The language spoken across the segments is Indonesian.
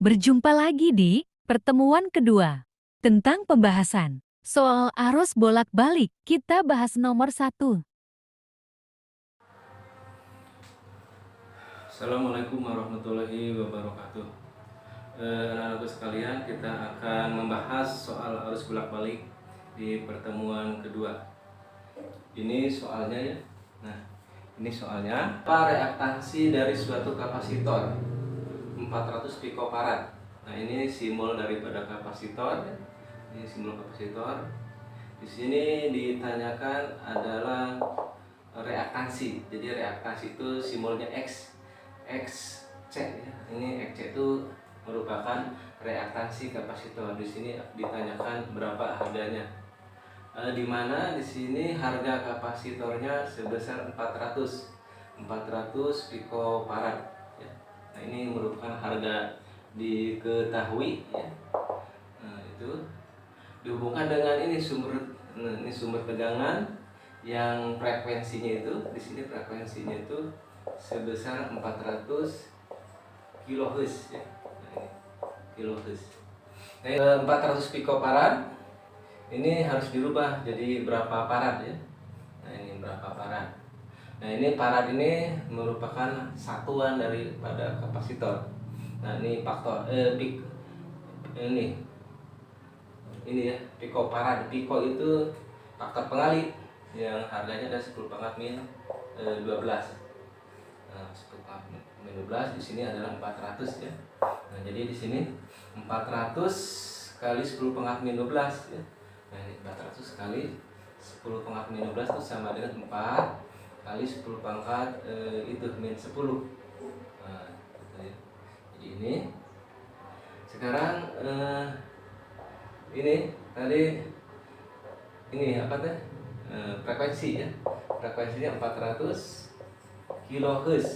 Berjumpa lagi di pertemuan kedua tentang pembahasan soal arus bolak-balik. Kita bahas nomor 1. Assalamualaikum warahmatullahi wabarakatuh. Anak-anakku sekalian, kita akan membahas soal arus bolak-balik di pertemuan kedua. Ini soalnya ya. Nah, ini soalnya apa reaktasi dari suatu kapasitor 400 picofarad. Nah, ini simbol daripada kapasitor. Ini simbol kapasitor. Di sini ditanyakan adalah reaktansi. Jadi reaktansi itu simbolnya X, XC ya. Ini XC itu merupakan reaktansi kapasitor. Di sini ditanyakan berapa harganya. Di mana di sini harga kapasitornya sebesar 400 picofarad ya. Nah, ini merupakan harga diketahui ya. Nah, itu dihubungkan dengan ini sumber tegangan yang frekuensinya itu di sini frekuensinya itu sebesar 400 kHz ya. Nah, ini kHz. Nah, 400 picofarad ini harus dirubah jadi berapa farad ya. Nah, ini berapa farad. Nah, ini farad ini merupakan satuan daripada kapasitor. Nah, ini faktor ini ya, picofarad. Pico itu faktor pengali yang harganya ada 10 pangkat min 12. Nah, 10 pangkat min 12 di sini adalah 400 ya. Nah, jadi di sini 400 kali 10 pangkat min 12 ya. Nah, ini 400 kali 10 pangkat min 12 itu sama dengan 4 kali 10 pangkat itu min 10. Nah, gitu ya. Jadi ini sekarang ini tadi ini apa teh frekuensi ya, frekuensinya 400 kHz.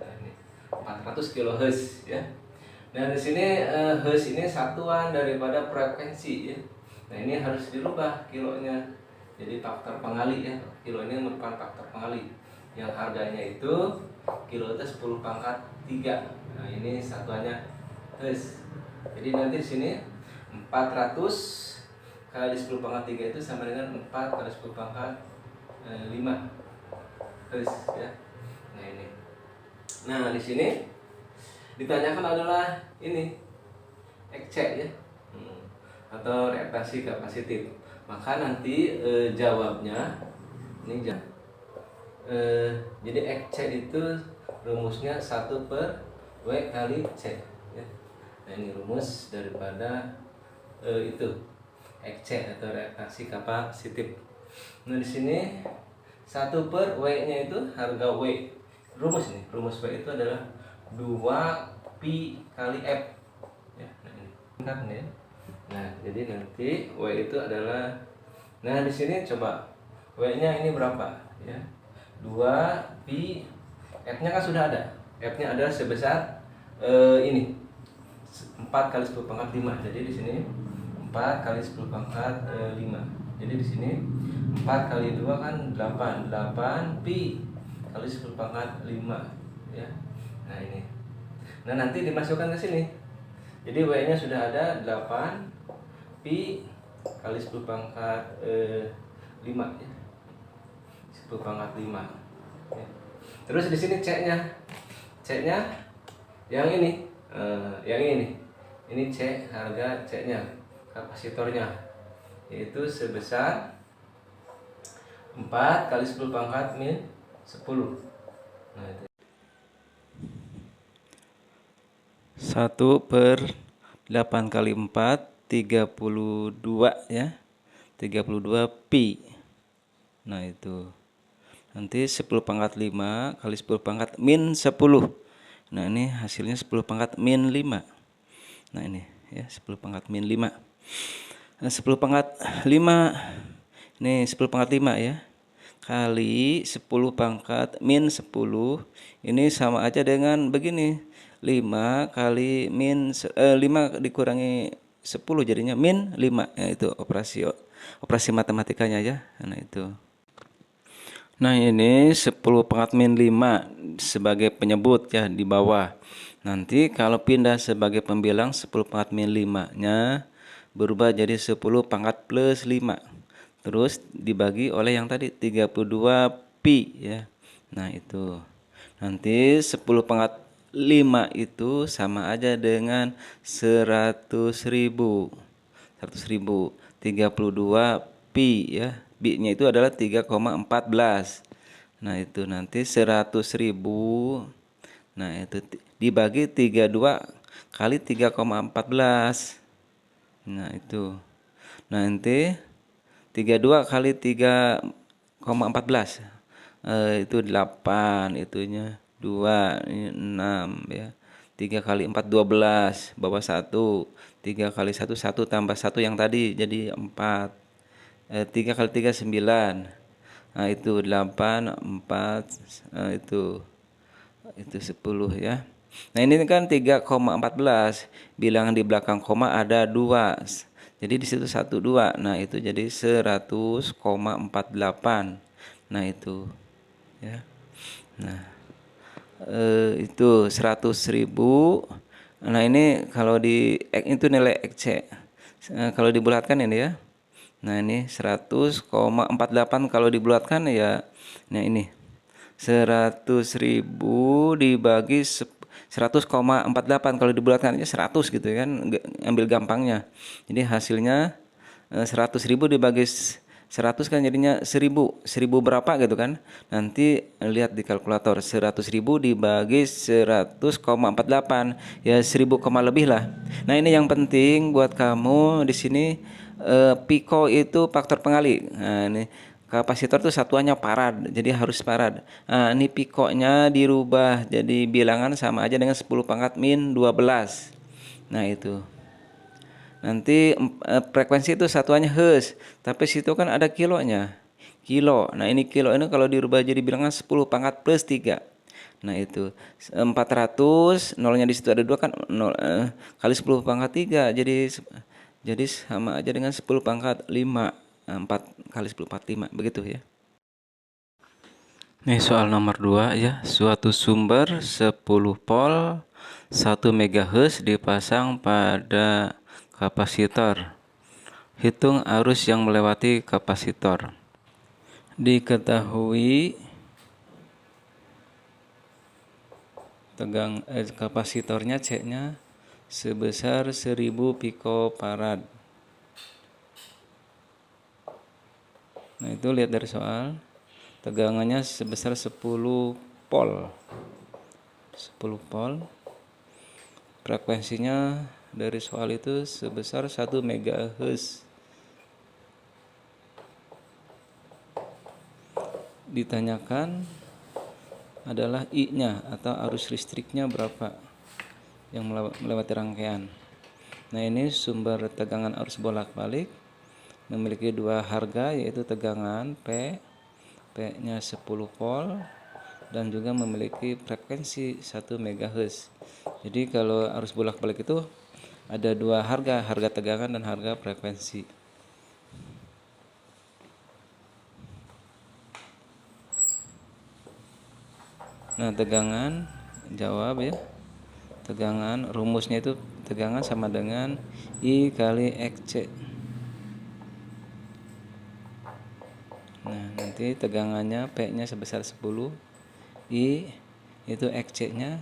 Nah, ini 400 kHz ya. Nah, di sini Hz ini satuan daripada frekuensi ya. Nah, ini harus dirubah kilonya jadi faktor pengali ya. Kilo ini merupakan faktor pengali yang harganya itu kilo itu 10 pangkat 3. Nah, ini satuannya Hz. Jadi nanti di sini 400 kali 10 pangkat 3 itu sama dengan 4 kali 10 pangkat 5 Hz ya. Nah, ini. Nah, di sini ditanyakan adalah ini XC ya. Atau reaktasi kapasitif. Maka nanti jawabnya ini jadi XC itu rumusnya 1 per W kali C ya. Nah, ini rumus daripada itu XC atau reaktasi kapasitif. Nah, di sini 1 per W-nya itu harga W. Rumus W itu adalah 2 pi kali F. Ya, nah ini. Ya. Nah, jadi nanti W itu adalah, nah di sini coba W-nya ini berapa ya? 2 pi, F-nya kan sudah ada. F-nya adalah sebesar ini 4 kali 10 pangkat 5. Jadi di sini 4 kali 10 pangkat 5. Jadi di sini 4 kali 2 kan 8. 8 pi kali 10 pangkat 5 ya. Nah, ini. Nah, nanti dimasukkan ke sini. Jadi W-nya sudah ada 8 pi kali 10 pangkat 5 ya. 10 pangkat 5 ya. Terus di sini C-nya. C-nya yang ini. Yang ini. Ini C, harga C-nya, kapasitornya yaitu sebesar 4 kali 10 pangkat min 10. Nah, itu 1 per 8 kali 4 32 ya. 32 pi. Nah, itu. Nanti 10 pangkat 5 kali 10 pangkat min 10. Nah, ini hasilnya 10 pangkat min 5. Nah, ini ya 10 pangkat min 5. Nah, 10 pangkat 5 ini 10 pangkat 5 ya. Kali 10 pangkat min 10 ini sama aja dengan begini. 5 kali min 5 dikurangi 10 jadinya min 5. Ya, itu operasi matematikanya ya. Nah, itu. Nah, ini 10 pangkat min 5 sebagai penyebut ya di bawah. Nanti kalau pindah sebagai pembilang 10 pangkat min 5-nya berubah jadi 10 pangkat plus 5. Terus dibagi oleh yang tadi 32 pi ya. Nah, itu. Nanti 10 pangkat 5 itu sama aja dengan 100.000. 100.000. 32 pi ya. Pi-nya itu adalah 3,14. Nah, itu nanti 100.000. Nah, itu dibagi 32 kali 3,14. Nah, itu. Nanti 32 kali 3,14. Itu 8, itunya 2, ini 6 ya. 3 kali 4 12, bawah 1. 3 kali 1 1 tambah 1 yang tadi jadi 4. 3 kali 3 9. Nah, itu 8 4 itu 10 ya. Nah, ini kan 3,14. Bilangan di belakang koma ada 2. Jadi di situ 1 2. Nah, itu jadi 100,48. Nah, itu ya. Nah, itu 100.000. Nah, ini kalau itu nilai XC. Kalau dibulatkan ini ya. Nah, ini 100,48 kalau dibulatkan ya. Nah, ini 100.000 dibagi 100,48 kalau dibulatkan aja 100 gitu kan, ambil gampangnya. Jadi hasilnya 100.000 dibagi 100 kan jadinya 1000 berapa gitu kan. Nanti lihat di kalkulator, 100.000 dibagi 100,48 ya 1000 lebih lah. Nah, ini yang penting buat kamu di sini, piko itu faktor pengali. Nah, ini kapasitor itu satuannya farad, jadi harus farad. Nah, ini pikonya dirubah jadi bilangan sama aja dengan 10 pangkat min 12. Nah, itu. Nanti frekuensi itu satuannya hertz, tapi situ kan ada kilonya. Kilo. Nah, ini kilo ini kalau dirubah jadi bilangan 10 pangkat plus 3. Nah, itu 400, nolnya di situ ada 2 kan, 0 kali 10 pangkat 3 jadi sama aja dengan 10 pangkat 5. 4 kali 10 pangkat 5 begitu ya. Nih soal nomor 2 ya. Suatu sumber 10 volt 1 MHz dipasang pada kapasitor. Hitung arus yang melewati kapasitor. Diketahui kapasitornya C-nya sebesar 1000 picofarad. Nah, itu lihat dari soal. Tegangannya sebesar 10 volt. 10 volt. Frekuensinya dari soal itu sebesar 1 MHz. Ditanyakan adalah I-nya atau arus listriknya berapa yang melewati rangkaian. Nah, ini sumber tegangan arus bolak-balik memiliki dua harga, yaitu tegangan P-nya 10 volt dan juga memiliki frekuensi 1 MHz. Jadi kalau arus bolak-balik itu ada dua harga, harga tegangan dan harga frekuensi. Nah, tegangan, jawab ya. Tegangan, rumusnya itu tegangan sama dengan I kali XC. Nah, nanti tegangannya P-nya sebesar 10, I itu XC-nya.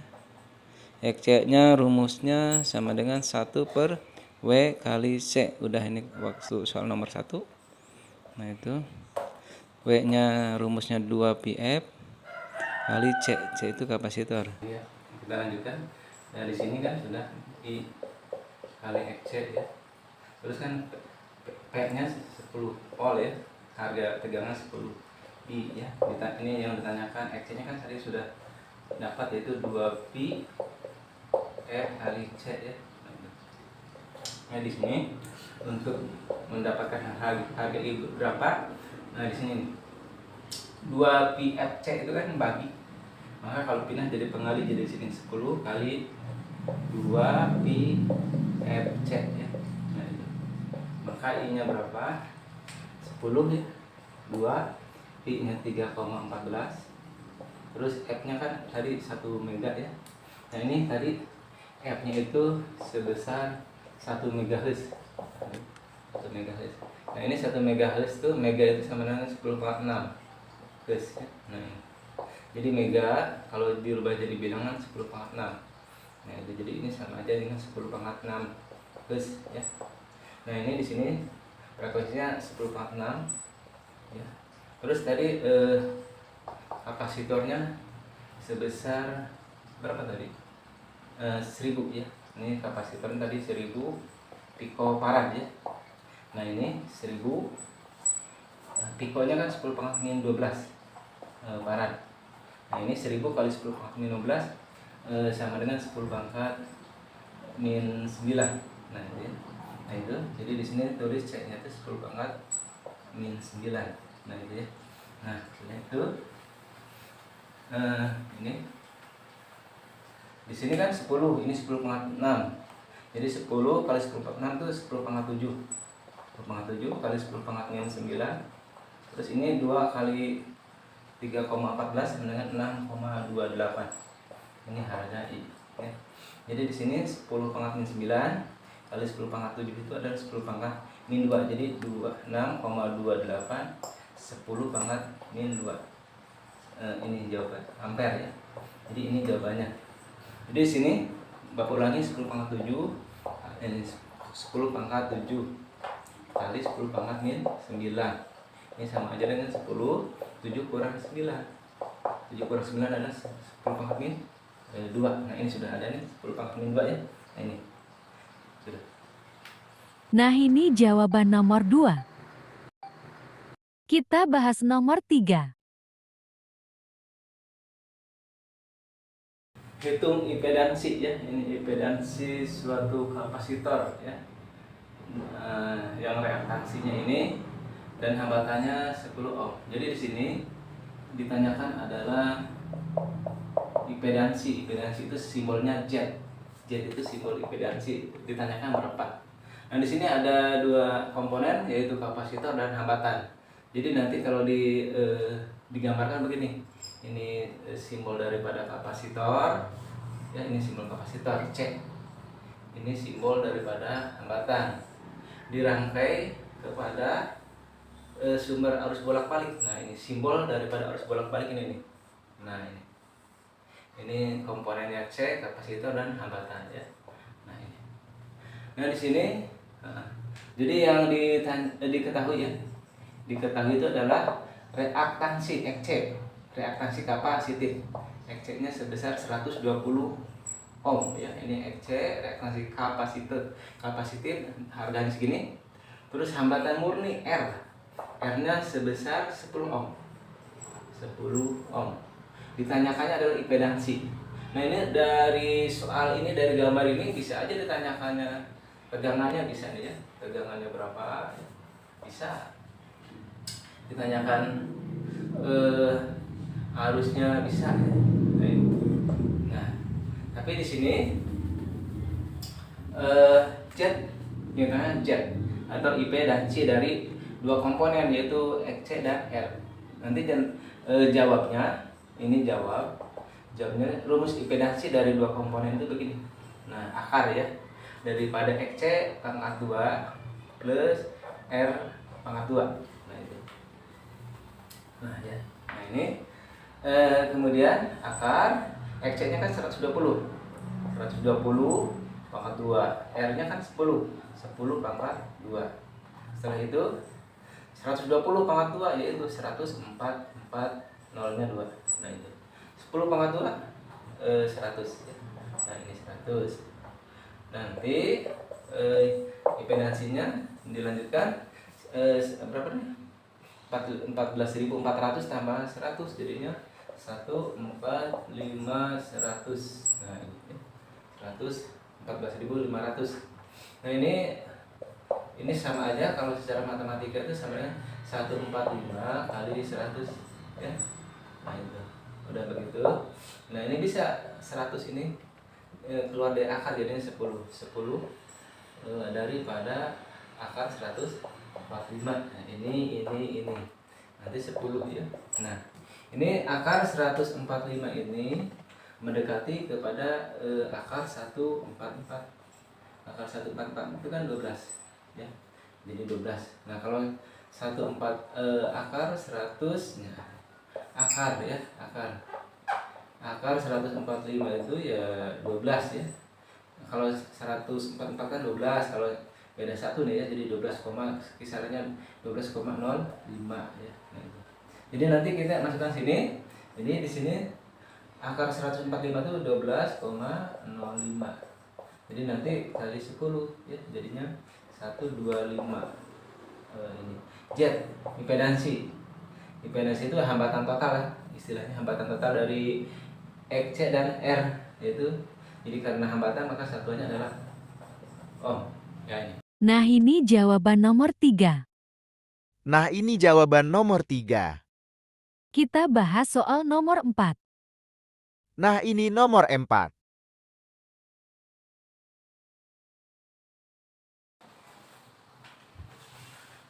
XC-nya rumusnya sama dengan 1 per W kali C. Udah, ini waktu soal nomor 1. Nah, itu W-nya rumusnya 2 PF kali C. C itu kapasitor. Ya, kita lanjutkan. Nah, di sini kan sudah I kali XC ya. Terus kan P-nya 10 volt ya. Harga tegangan 10 pi ya. Ini yang ditanyakan, XC-nya kan tadi sudah dapat, yaitu 2 pi F kali C ya. Nah, di sini untuk mendapatkan harga I berapa? Nah, di sini 2 pi FC itu kan bagi. Maka kalau pindah jadi pengali, jadi sini 10 kali 2 pi FC ya. Nah, itu. Maka I-nya berapa? 10 ya. 2 pi-nya 3,14. Terus F-nya kan tadi 1 mega ya. Nah, ini tadi F-nya itu sebesar 1 MHz. 1 MHz. Nah, ini 1 MHz tuh, mega itu sama dengan 10,6 Hz ya. Nah, ini. Jadi mega kalau dirubah jadi bilangan 10,6. Nah, itu jadi ini sama aja dengan 10,6 Hz ya. Nah, ini di sini frekuensinya 10,6 ya. Terus tadi kapasitornya sebesar berapa tadi? 1000 ya. Ini kapasitor tadi 1000 picofarad ya. Nah, ini 1000 pikonya kan 10⁻12 farad. Nah, ini 1000 kali 10⁻12 sama dengan 10⁻⁹. Nah, itu. Jadi di sini tulis C-nya itu 10⁻⁹. Nah, itu ya. Nah, setelah itu ini di sini kan 10, ini 10,6. Jadi 10 kali 10,6 itu 10,7. 10,7 kali 10⁻⁹. Terus ini 2 kali 3,14 sama dengan 6,28. Ini harga I ya. Jadi di sini 10⁻⁹ kali 10⁻7 itu adalah 10⁻⁻². Jadi 6,28 10⁻⁻². Ini jawaban ampere ya. Jadi ini jawabannya. Jadi di sini Bapak ulangi 10⁻7 ini 10⁻7 kali 10⁻⁹. Ini sama aja dengan 10. 7 kurang 9. 7 kurang 9 adalah 10⁻². Nah, ini sudah ada nih 10⁻² ya. Nah, ini sudah. Nah, ini jawaban nomor 2. Kita bahas nomor 3. Hitung impedansi ya. Ini impedansi suatu kapasitor ya. Yang reaktansinya ini dan hambatannya 10 ohm. Jadi di sini ditanyakan adalah impedansi. Impedansi itu simbolnya Z. Z itu simbol impedansi. Ditanyakan berapa. Nah, di sini ada 2 komponen, yaitu kapasitor dan hambatan. Jadi nanti kalau digambarkan begini. Ini simbol daripada kapasitor. Ya, ini simbol kapasitor C. Ini simbol daripada hambatan. Dirangkai kepada sumber arus bolak-balik. Nah, ini simbol daripada arus bolak-balik ini nih. Nah, ini komponennya C, kapasitor dan hambatan ya. Nah, ini. Nah, di sini jadi yang diketahui ya. Diketahui itu adalah reaktansi XC, reaktansi kapasitif. XC-nya sebesar 120 ohm ya. Ini XC, reaktansi kapasitif harganya segini. Terus hambatan murni R. R-nya sebesar 10 ohm. 10 ohm. Ditanyakannya adalah impedansi. Nah, ini dari soal ini, dari gambar ini bisa aja ditanyakannya tegangannya, bisa nih ya. Tegangannya berapa? Bisa. Ditanyakan arusnya bisa. Nah, tapi di sini Z, Z atau IP dan C dari 2 komponen, yaitu XC dan R. Nanti jawabnya, ini jawabnya rumus impedansi dari 2 komponen itu begini. Nah, akar ya, daripada XC pangkat 2 plus R pangkat 2. Nah, itu. Nah, ya. Nah, ini kemudian akar XC-nya kan 120 pangkat 2, R-nya kan 10 pangkat 2. Setelah itu 120 pangkat 2 yaitu 104 nolnya 2. Nah, itu 10 pangkat 2 100 ya. Nah, ini 100. Nanti impedansinya dilanjutkan berapa nih? 14.400 tambah 100 jadinya 145.100. Nah, ini 14.500. Nah, ini sama aja kalau secara matematika itu sama dengan 145 kali 100 ya. Nah, itu udah begitu. Nah, ini bisa 100 ini keluar dari akar jadinya 10 daripada akar 145. Nah, ini nanti 10 ya. Nah, ini akar 145 ini mendekati kepada akar 144. Akar 144 itu kan 12 ya. Jadi 12. Nah, kalau 14 akar 100, nah, akar ya, akar 145 itu ya 12 ya. Kalau 144 kan 12, kalau beda 1 nih ya, jadi 12, kisarannya 12,05 ya. Nah, itu. Jadi nanti kita masukkan sini. Jadi di sini akar 145 itu 12,05. Jadi nanti kali 10 ya, jadinya 125. Ini Z, impedansi. Impedansi itu hambatan total lah, istilahnya hambatan total dari X, C dan R, yaitu jadi karena hambatan maka satuannya adalah ohm. Ya ini. Nah, ini jawaban nomor 3. Nah, ini jawaban nomor 3. Kita bahas soal nomor 4. Nah, ini nomor 4.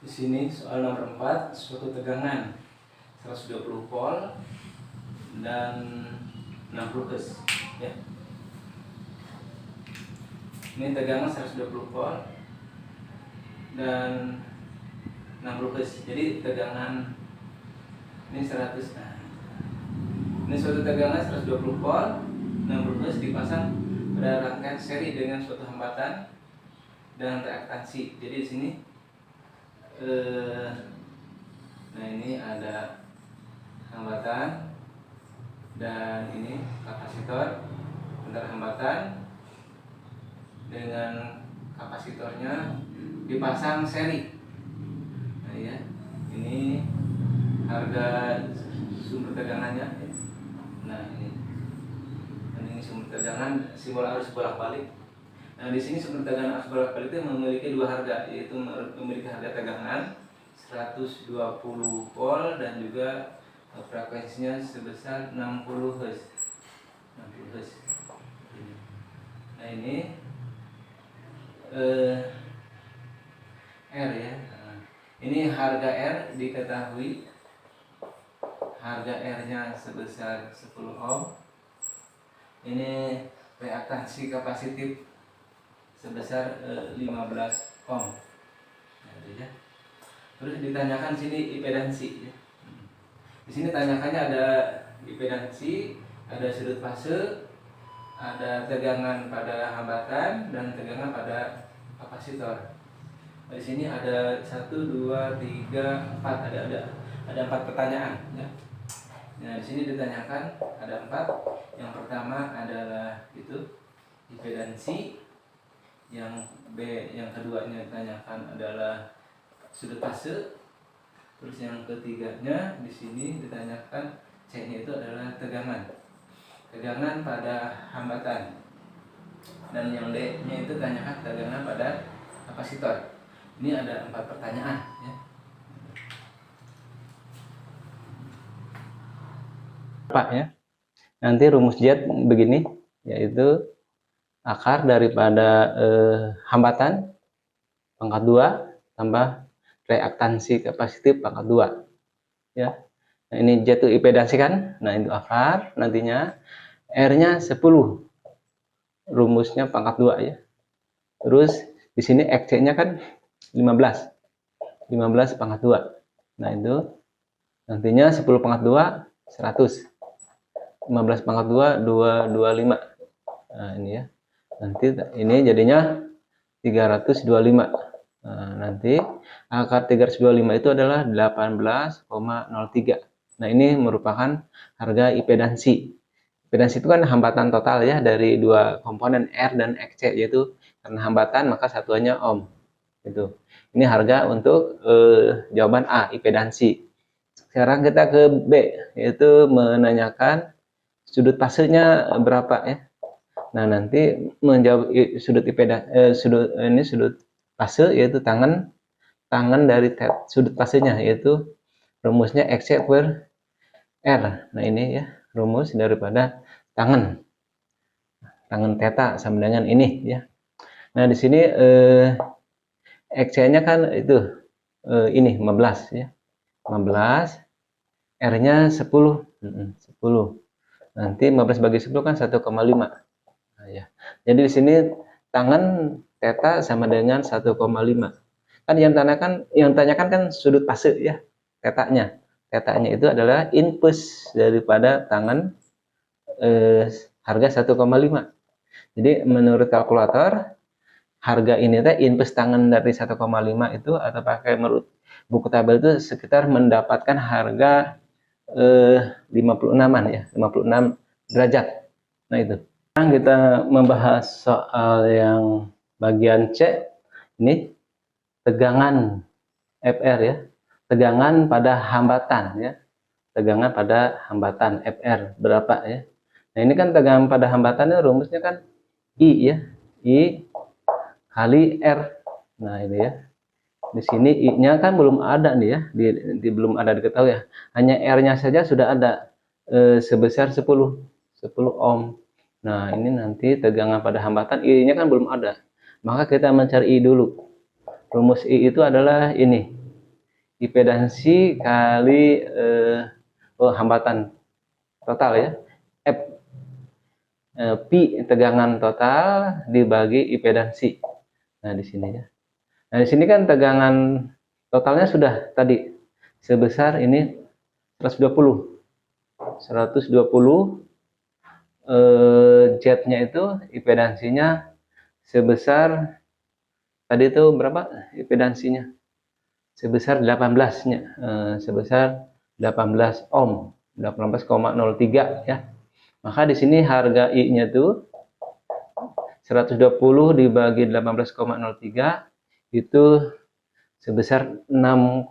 Di sini soal nomor 4, suatu tegangan 120 volt dan 60 Hz ya. Ini tegangan 120 volt dan 60 Hz. Jadi tegangan ini 100. Nah, ini suatu tegangan 120 volt 60 Hz dipasang pada rangkaian seri dengan suatu hambatan dan reaktansi. Jadi di sini nah ini ada hambatan dan ini kapasitor. Antara hambatan dengan kapasitornya dipasang seri. Nah ya, ini harga sumber tegangannya. Nah ini sumber tegangan, simbol arus bolak-balik. Nah, di sini sumber tegangan arus bolak-balik itu memiliki dua harga, yaitu memiliki harga tegangan 120 volt dan juga frekuensinya sebesar 60 Hz. 60 Hz. Nah, ini R ya. Nah, ini harga R diketahui, harga R-nya sebesar 10 ohm. Ini reaktansi kapasitif sebesar 15 ohm. Nah, ya. Terus ditanyakan sini impedansi ya. Di sini tanyakannya ada impedansi, ada sudut fase, ada tegangan pada hambatan dan tegangan pada kapasitor. Di sini ada 1 2 3 4, ada 4 pertanyaan ya. Nah, di sini ditanyakan ada 4. Yang pertama adalah itu impedansi. Yang B, yang keduanya ditanyakan adalah sudut fase. Terus yang ketiganya di sini ditanyakan C-nya itu adalah tegangan pada hambatan. Dan yang D-nya itu ditanyakan tegangan pada kapasitor. Ini ada 4 pertanyaan ya. Pak ya. Nanti rumus Z begini, yaitu akar daripada hambatan pangkat 2 tambah reaktansi kapasitif pangkat 2 ya. Nah, ini Z itu impedansi kan. Nah, itu akar, nantinya R-nya 10. Rumusnya pangkat 2 ya. Terus di sini XC-nya kan 15. 15 pangkat 2. Nah, itu nantinya 10 pangkat 2 100. 15 pangkat 2 225. Nah, ini ya. Nanti ini jadinya 325. Nah, nanti akar 325 itu adalah 18,03. Nah, ini merupakan harga impedansi. Impedansi itu kan hambatan total ya dari dua komponen R dan XC, yaitu karena hambatan maka satuannya ohm. Itu. Ini harga untuk jawaban A, impedansi. Sekarang kita ke B, yaitu menanyakan sudut fasenya berapa ya. Nah, nanti menjawab sudut sudut fase, yaitu tangan dari sudut fasenya, yaitu rumusnya XC per R. Nah, ini ya rumus daripada tangan theta sama dengan ini ya. Nah, di sini XC-nya kan itu ini 15 ya. 15, R-nya 10. 10. Nanti 15 bagi 10 kan 1,5. Nah, ya. Jadi di sini tangan theta sama dengan 1,5. Kan yang tanyakan kan sudut fase ya, tetanya. Tetanya itu adalah inpus daripada tangan harga 1,5. Jadi menurut kalkulator harga ini teh inpus tangan dari 1,5 itu atau pakai menurut buku tabel itu sekitar mendapatkan harga 56-an ya, 56 derajat. Nah itu. Sekarang kita membahas soal yang bagian C. Ini tegangan FR ya. Tegangan pada hambatan ya. Tegangan pada hambatan FR berapa ya. Nah, ini kan tegangan pada hambatannya rumusnya kan I ya. I kali R. Nah, ini ya. Di sini I-nya kan belum ada nih ya, belum ada diketahui ya. Hanya R-nya saja sudah ada sebesar 10 ohm. Nah, ini nanti tegangan pada hambatan I-nya kan belum ada. Maka kita mencari I dulu. Rumus I itu adalah ini. Impedansi kali hambatan total ya. F pi tegangan total dibagi impedansi. Nah, di sini ya. Nah, di sini kan tegangan totalnya sudah tadi sebesar ini 120. 120 Z-nya itu impedansinya sebesar tadi itu berapa impedansinya? Sebesar 18-nya. Sebesar 18 ohm, 18,03 ya. Maka di sini harga I-nya itu 120 dibagi 18,03 itu sebesar 6,6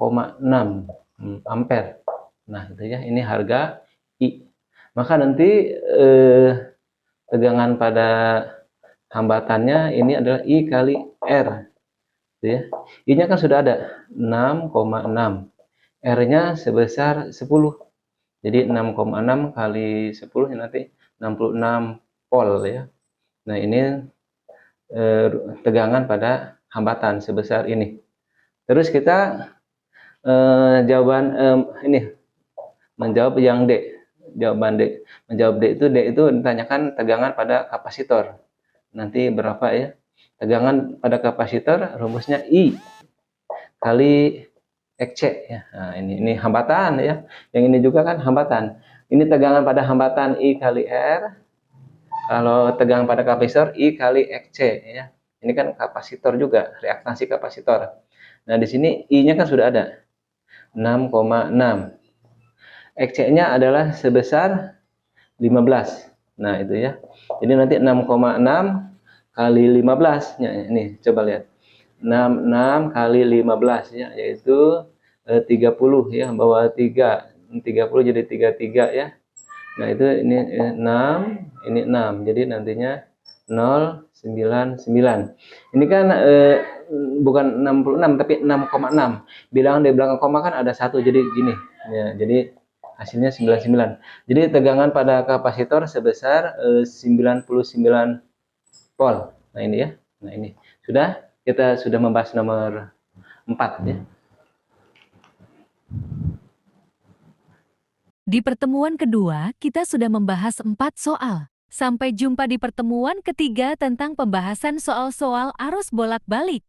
ampere. Nah, itu ya, ini harga I. Maka nanti tegangan pada hambatannya ini adalah I kali R. Gitu ya. I-nya kan sudah ada 6,6. R-nya sebesar 10. Jadi 6,6 kali 10 nanti 66 volt ya. Nah, ini tegangan pada hambatan sebesar ini. Terus kita jawaban ini menjawab yang D. Jawaban D. Menjawab D itu ditanyakan tegangan pada kapasitor. Nanti berapa ya? Tegangan pada kapasitor rumusnya I kali XC ya. Nah, ini hambatan ya. Yang ini juga kan hambatan. Ini tegangan pada hambatan I kali R. Kalau tegangan pada kapasitor I kali XC ya. Ini kan kapasitor juga, reaktansi kapasitor. Nah, di sini I-nya kan sudah ada. 6,6. XC-nya adalah sebesar 15. Nah, itu ya. Jadi nanti 6,6 kali 15. Ya, ini coba lihat. 66 kali 15 ya, yaitu 30 ya, bawah 3. 30 jadi 33 ya. Nah, itu ini 6, ini 6. Jadi nantinya 0,99. Ini kan bukan 66 tapi 6,6. Bilangan di belakang koma kan ada 1 jadi gini. Ya, jadi hasilnya 99. Jadi tegangan pada kapasitor sebesar 99 volt. Nah, ini ya. Nah, ini. Kita sudah membahas nomor 4 ya. Di pertemuan kedua, kita sudah membahas 4 soal. Sampai jumpa di pertemuan ketiga tentang pembahasan soal-soal arus bolak-balik.